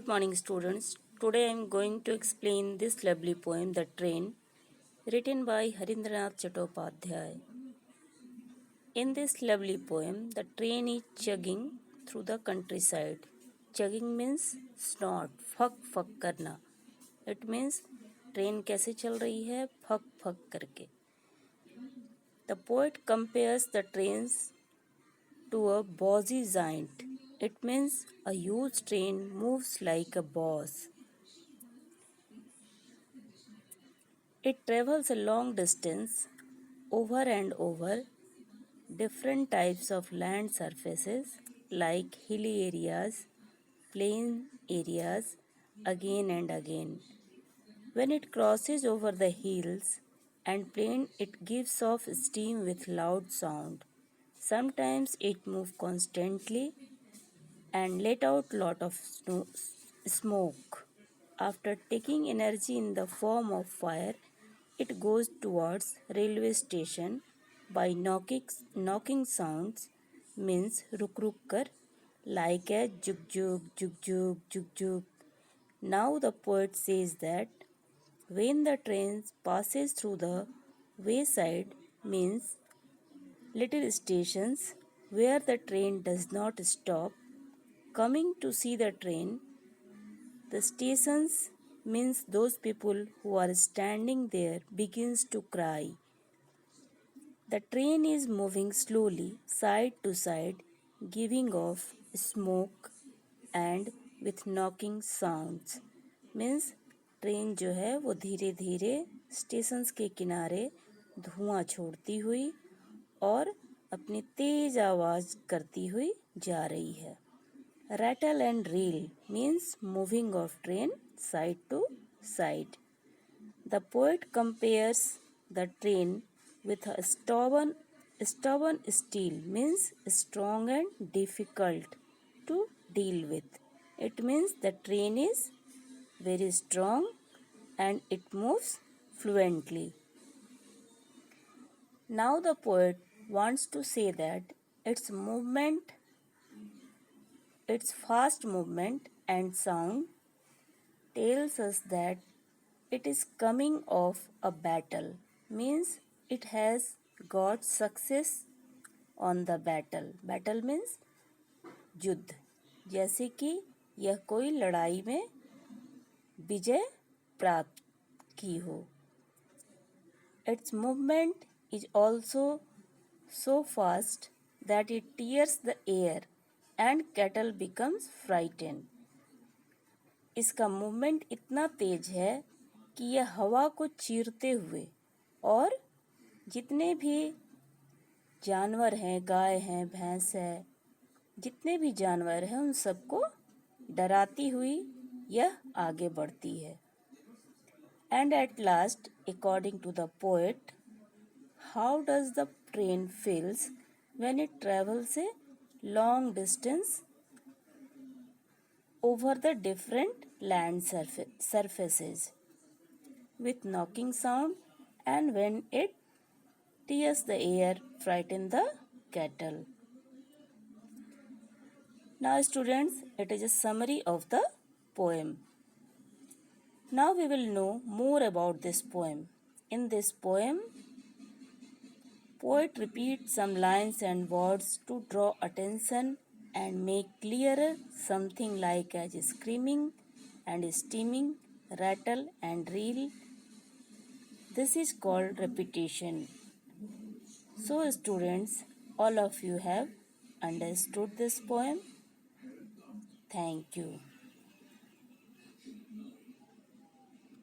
Good morning, students. Today I am going to explain this lovely poem, The Train, written by Harindranath Chattopadhyay. In this lovely poem, the train is chugging through the countryside. Chugging means snort, fuck fuck करना. It means train कैसे चल रही है, fuck fuck करके. The poet compares the trains to a bossy giant. It means a huge train moves like a boss. It travels a long distance over and over different types of land surfaces like hilly areas, plain areas again and again. When it crosses over the hills and plain, it gives off steam with loud sound. Sometimes it moves constantly and let out lot of smoke. After taking energy in the form of fire, it goes towards railway station by knocking sounds means ruk kar like a juk juk juk juk juk juk. Now the poet says that when the train passes through the wayside means little stations where the train does not stop. Coming to see the train, the stations means those people who are standing there begins to cry. The train is moving slowly side to side, giving off smoke and with knocking sounds. Means train जो है वो धीरे धीरे stations के किनारे धुआं छोड़ती हुई और अपनी तेज आवाज करती हुई जा रही है. Rattle and reel means moving of train side to side. The poet compares the train with a stubborn steel means strong and difficult to deal with. It means the train is very strong and it moves fluently. Now the poet wants to say that its fast movement and sound tells us that it is coming off a battle, means it has got success on the battle. Battle means युद्ध, जैसे कि यह कोई लड़ाई में विजय प्राप्त की हो. Its movement is also so fast that it tears the air and cattle becomes frightened. इसका मूवमेंट इतना तेज है कि यह हवा को चीरते हुए और जितने भी जानवर हैं, गाय हैं, भैंस है, जितने भी जानवर हैं उन सबको डराती हुई यह आगे बढ़ती है. And at last, according to the poet, how does the train feels when it travels a long distance over the different land surfaces with knocking sound, and when it tears the air frighten the cattle. Now students, it is a summary of the poem. Now we will know more about this poem. In this poem, poet repeats some lines and words to draw attention and make clearer something like as screaming and steaming, rattle and reel. This is called repetition. So students, all of you have understood this poem. Thank you.